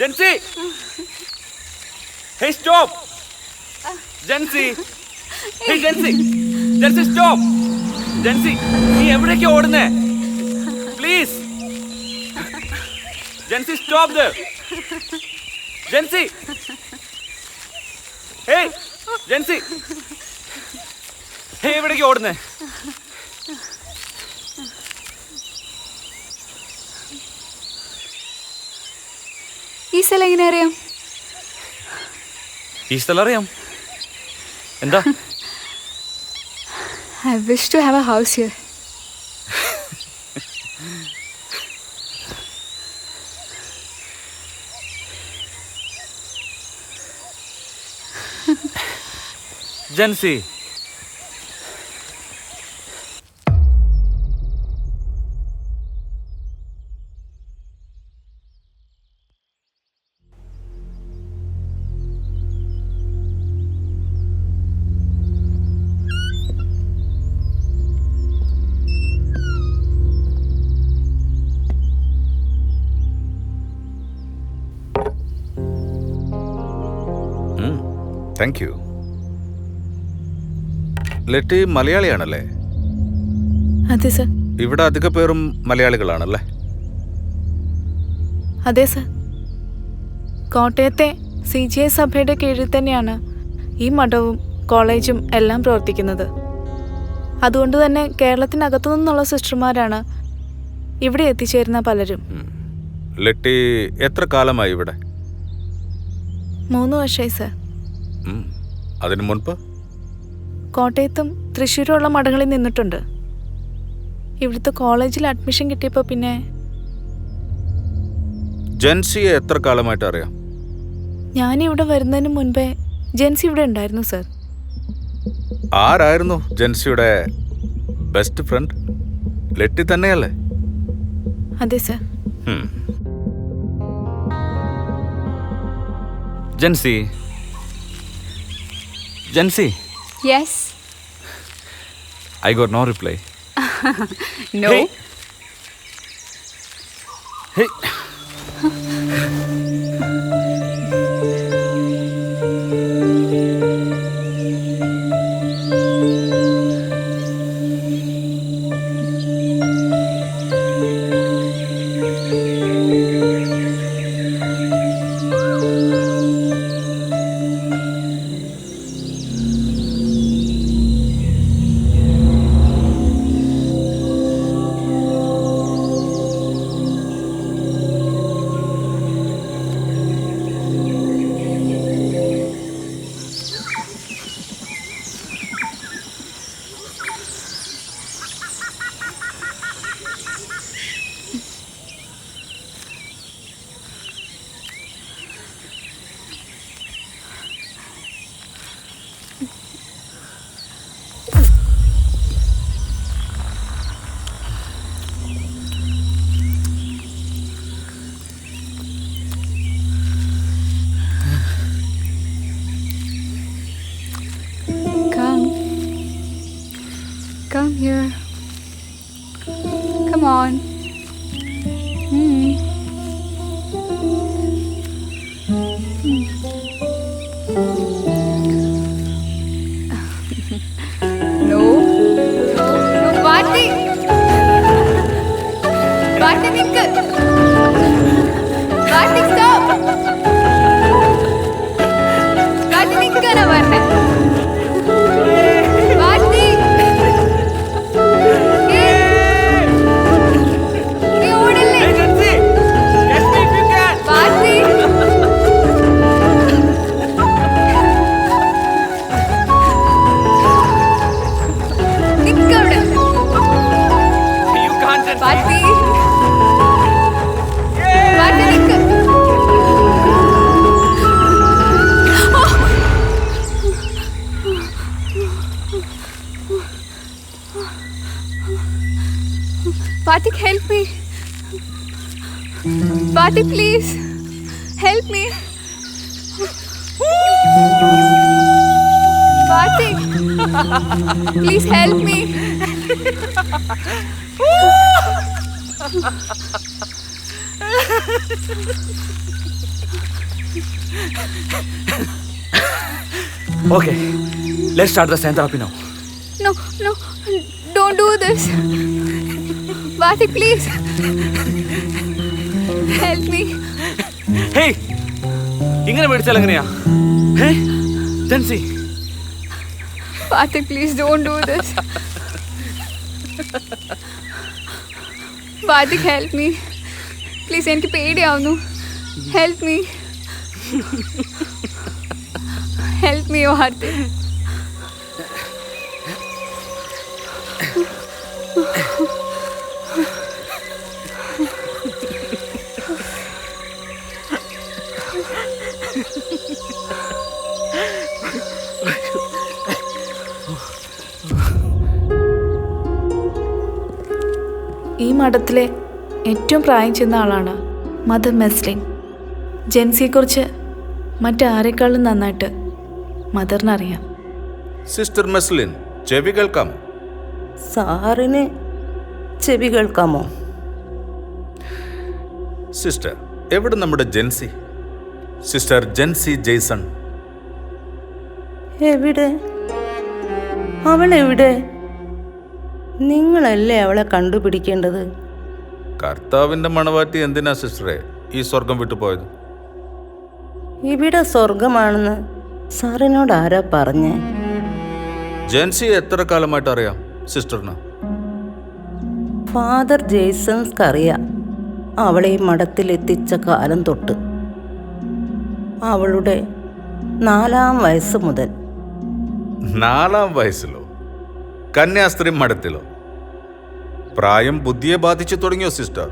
Jency, hey stop. Jency, hey Jency, Jency stop. Jency, നീ എവിടേക്കാ ഓടുന്നേ? Please. Jency stop there. Jency, hey Jency, hey എവിടേക്കാ ഓടുന്നേ? ഈ സ്ഥലം എങ്ങനെ അറിയാം? ഈ സ്ഥലം അറിയാം. എന്താ? I wish to have a house here. Jency, thank you. Letty മലയാളിയാണല്ലേ? അതെ സർ. ഇവിടെ അധിക പേരും മലയാളികളാണല്ലേ? അതെ സർ. കോട്ടയത്തെ CGI സഭയുടെ കീഴിൽ തന്നെയാണ് ഈ മഠവും കോളേജും എല്ലാം പ്രവർത്തിക്കുന്നത്. അതുകൊണ്ട് തന്നെ കേരളത്തിനകത്തു നിന്നുള്ള സിസ്റ്റർമാരാണ് ഇവിടെ എത്തിച്ചേരുന്ന പലരും. ലെറ്റി എത്ര കാലമായി ഇവിടെ? 3 വർഷമായി സർ. അതിനു മുൻപ് കോട്ടയത്തും തൃശ്ശൂരുമുള്ള മഠങ്ങളിൽ നിന്നിട്ടുണ്ട്. ഇവിടുത്തെ കോളേജിൽ അഡ്മിഷൻ കിട്ടിയപ്പോൾ പിന്നെ. ജെൻസിയെ എത്ര കാലമായിട്ട് അറിയാം? ഞാനിവിടെ വരുന്നതിന് മുൻപേ ജെൻസി ഇവിടെ ഉണ്ടായിരുന്നു സർ. ആരായിരുന്നു ജെൻസിയുടെ ബെസ്റ്റ് ഫ്രണ്ട്? ലെറ്റി തന്നെയല്ലേ? അതെ sir. Jency, Jency. Yes. I got no reply. No. Hey. Hey. Come here. Come on. No. No, Bharti. Bharti, nikku. Bharti, stop. Bharti, nikkana varne. Bharti. Hey Jensy, catch me if you can. Bharti. നിക്കവിടെ. You can't Jensy. Bharti. Bharti, Nick. Bharti, help me. Bharti, please. Help me. Bharti. Please help me. Okay, let's start the stand therapy now. No, no, don't do this. Karthik, please. Help me. Hey, ഇങ്ങനെ മേടിച്ചാൽ എങ്ങനെയാ? Jency, Karthik, please don't do this. Karthik, help me. Please, എനിക്ക് പേടിയാവുന്നു. Help me. Help me, Karthik. ഈ മഠത്തിലെ ഏറ്റവും പ്രായം ചെന്ന ആളാണ് മദർ മെസ്ലിൻ. ജെൻസിയെക്കുറിച്ച് മറ്റാരെക്കാളും നന്നായിട്ട് മദറിനറിയാം. സിസ്റ്റർ മെസ്ലിൻ, ചെവി കേൾക്കാം. സാറിന് ചെവി കേൾക്കാമോ? സിസ്റ്റർ, എവിടെ നമ്മുടെ ജെൻസി? Sister Jency Jason. എവിടെ? അവളെവിടെ? നിങ്ങളല്ലേ അവളെ കണ്ടുപിടിക്കേണ്ടത്. കർത്താവിന്റെ മണവാട്ടി എന്തിനാ സിസ്റ്ററെ ഈ സ്വർഗം വിട്ടുപോയത്? ഇവിടെ സ്വർഗമാണെന്ന് സാറിനോട് ആരാ പറഞ്ഞേ? ജെൻസി എത്ര കാലമായിട്ട് അറിയാം സിസ്റ്ററിന്? ഫാദർ ജെയ്സൺസ്ക്കറിയാം അവളെ ഈ മഠത്തിലെത്തിച്ച കാലം തൊട്ട്. അവളുടെ 4-ാം വയസ്സ് മുതൽ. 4-ാം വയസ്സിലോ? കന്യാസ്ത്രീ മഠത്തിലോ? പ്രായം ബുദ്ധിയെ ബാധിച്ചു തുടങ്ങിയോ സിസ്റ്റർ?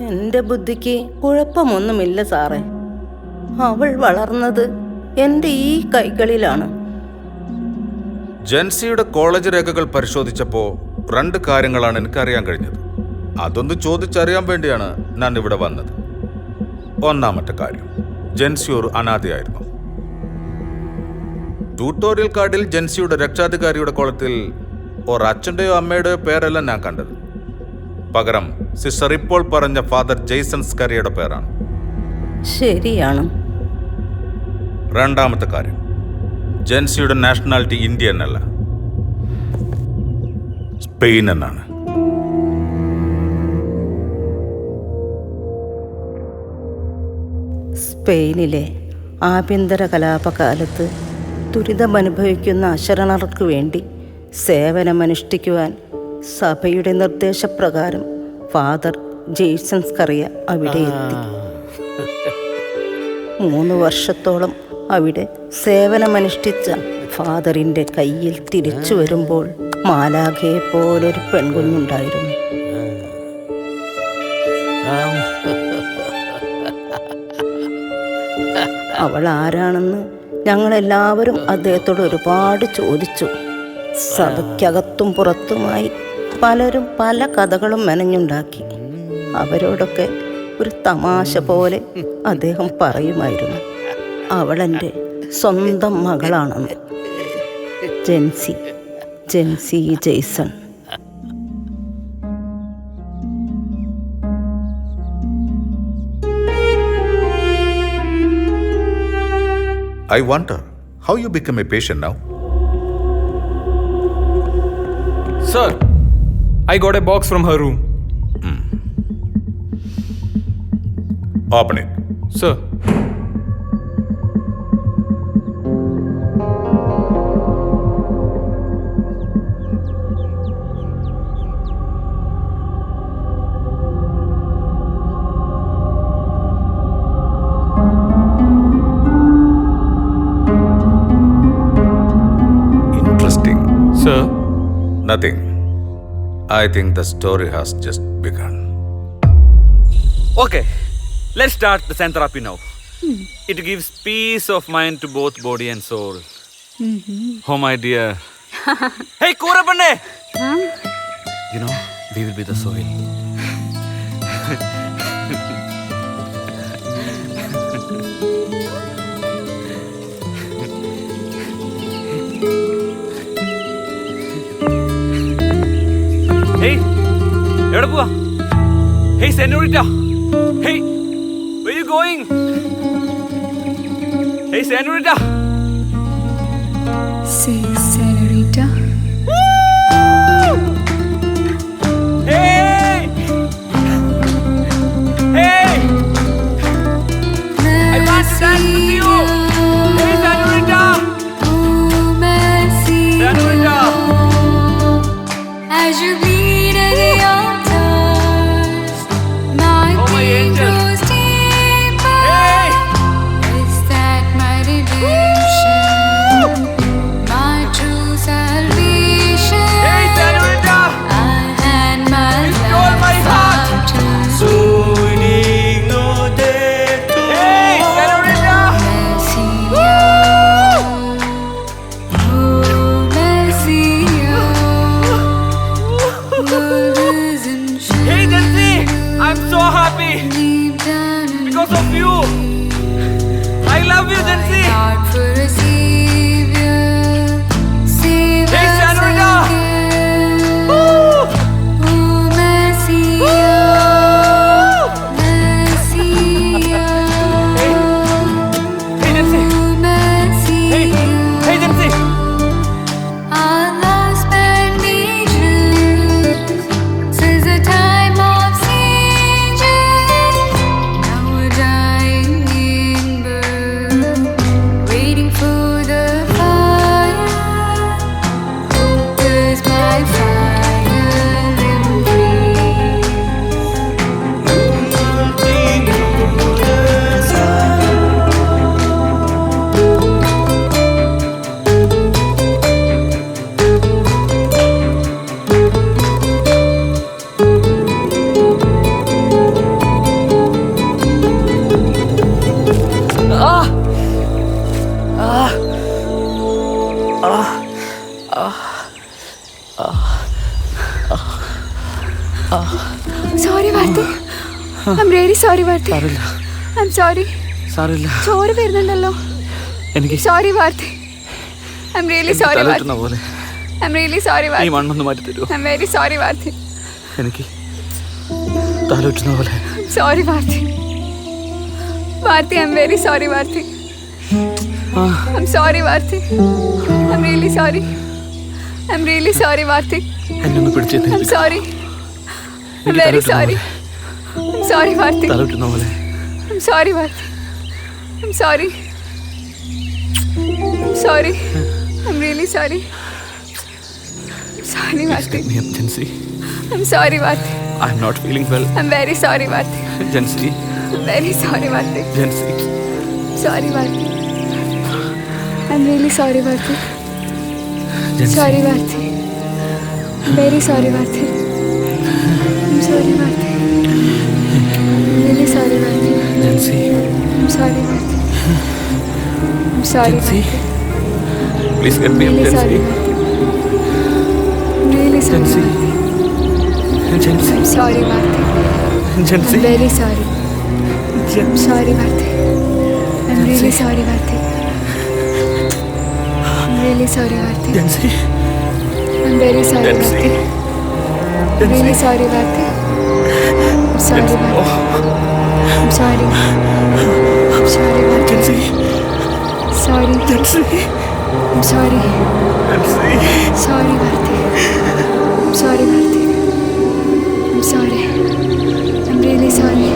എൻ്റെ ബുദ്ധിക്ക് കുഴപ്പമൊന്നുമില്ല സാറേ. അവൾ വളർന്നത് എൻ്റെ ഈ കൈകളിലാണ്. ജെൻസിയുടെ കോളേജ് രേഖകൾ പരിശോധിച്ചപ്പോൾ 2 കാര്യങ്ങളാണ് എനിക്കറിയാൻ കഴിഞ്ഞത്. അതൊന്ന് ചോദിച്ചറിയാൻ വേണ്ടിയാണ് ഞാൻ ഇവിടെ വന്നത്. ഒന്നാമത്തെ കാര്യം, ജെൻസി ഒരു അനാഥയായിരുന്നു. ട്യൂട്ടോറിയൽ കാർഡിൽ ജെൻസിയുടെ രക്ഷാധികാരിയുടെ കോളത്തിൽ ഒരച്ഛൻ്റെയോ അമ്മയുടെയോ പേരല്ല ഞാൻ കണ്ടത്. പകരം സിസ്റ്റർ ഇപ്പോൾ പറഞ്ഞ ഫാദർ ജെയ്സൺസ്കറിയുടെ പേരാണ്. ശരിയാണ്. രണ്ടാമത്തെ കാര്യം, ജെൻസിയുടെ നാഷണാലിറ്റി ഇന്ത്യൻ അല്ല, സ്പെയിൻ എന്നാണ്. സ്പെയിനിലെ ആഭ്യന്തര കലാപകാലത്ത് ദുരിതമനുഭവിക്കുന്ന അശരണർക്ക് വേണ്ടി സേവനമനുഷ്ഠിക്കുവാൻ സഭയുടെ നിർദ്ദേശപ്രകാരം ഫാദർ ജെയ്സൺസ്കറിയ അവിടെ എത്തി. 3 വർഷത്തോളം അവിടെ സേവനമനുഷ്ഠിച്ച ഫാദറിൻ്റെ കയ്യിൽ തിരിച്ചു വരുമ്പോൾ മാലാഖയെ പോലൊരു പെൺകുഞ്ഞുണ്ടായിരുന്നു. അവൾ ആരാണെന്ന് ഞങ്ങളെല്ലാവരും അദ്ദേഹത്തോട് ഒരുപാട് ചോദിച്ചു. സഭയ്ക്കകത്തും പുറത്തുമായി പലരും പല കഥകളും മെനഞ്ഞുണ്ടാക്കി. അവരോടൊക്കെ ഒരു തമാശ പോലെ അദ്ദേഹം പറയുമായിരുന്നു, അവളെൻ്റെ സ്വന്തം മകളാണെന്ന്. Jency Jason. I wonder how you become a patient now. Sir, I got a box from her room. Open it. Sir. Interesting. Sir. Nothing. I think the story has just begun. Okay, let's start the Zen therapy now. It gives peace of mind to both body and soul. Oh my dear. Hey, Korapanne! You know, we will be the soil. Hey, എവിടെ പോവാ? Hey, senorita. Hey, where are you going? Hey, senorita. Say, senorita. Hey! Hey! I want to dance with you. Hey, senorita. Senorita. As you bleed at the altars, my Oh, my pain angel. grows deeper. Hey! Is that my redemption? My true salvation. Hey, senorita. I hand my stole my life heart. out to Hey, senorita. Messiah. Oh, Messiah. Love isn't Hey, Jansi. I'm so happy deep down in because of you. I love you, Jansi. out for a savior. Save Hey, us senorita. again. Woo! Oh, Messiah. Messiah. Hey, hey, Jansi. Oh, Messiah. Hey, hey, Jansi. Our lost bandages since the time of sieges. Now we're dying in birth, waiting for the fire. Hope is my final embrace. Sorry, Varthi. I'm really sorry, Varthi. I'm sorry. സാറില്ല ചോര വരുന്നുണ്ടല്ലോ. എനിക്ക് Sorry, Varthi. I'm really sorry, Varthi. തലയിട്ടുന്ന പോലെ I'm really sorry, ഈ Varthi. മണ്ണൊന്ന് മാറ്റി തരുമോ? I'm very sorry, Varthi. എനിക്ക് തലയിട്ടുന്ന പോലെ. I'm sorry, Varthi. Varthi, I'm very sorry, Varthi. I'm sorry, Varthi. I'm really sorry. I'm really sorry, Varthi. എന്നെ ഒന്ന് പിടിച്ച് I'm sorry. I'm very sorry. I'm sorry, Varthi. തലയിട്ടുന്ന പോലെ. I'm sorry, Varthi. I'm sorry. I'm sorry. I'm really sorry. I'm sorry, Varthi. Jancy, I'm sorry, Varthi. I'm not feeling well. I'm very sorry, Varthi. Jancy, I'm very sorry, Varthi. Jancy. Sorry, Varthi. I'm really sorry, Varthi. Jancy. Sorry, Varthi. I'm very sorry, Varthi. I'm sorry, Varthi. I'm really sorry, Varthi. Jancy. I'm sorry, Varthi. I'm sorry, Jancy. Varthi. Please get me up, Really sorry, Jancy. Varthi. I'm really sorry, Jancy. Varthi. Jancy. I'm sorry, Varthi. Jancy. I'm very sorry. I'm sorry, Varthi. I'm really sorry, Varthi. I'm really sorry, Varthi. Jancy. I'm very sorry, Jansi. Varthi. I'm really sorry, Varthi. I'm sorry, Varthi. I'm sorry. I'm sorry, Varthi. Jancy. Sorry. Jancy. I'm sorry. Jancy. Sorry, Varthi. I'm sorry, Varthi. I'm sorry. I'm really sorry.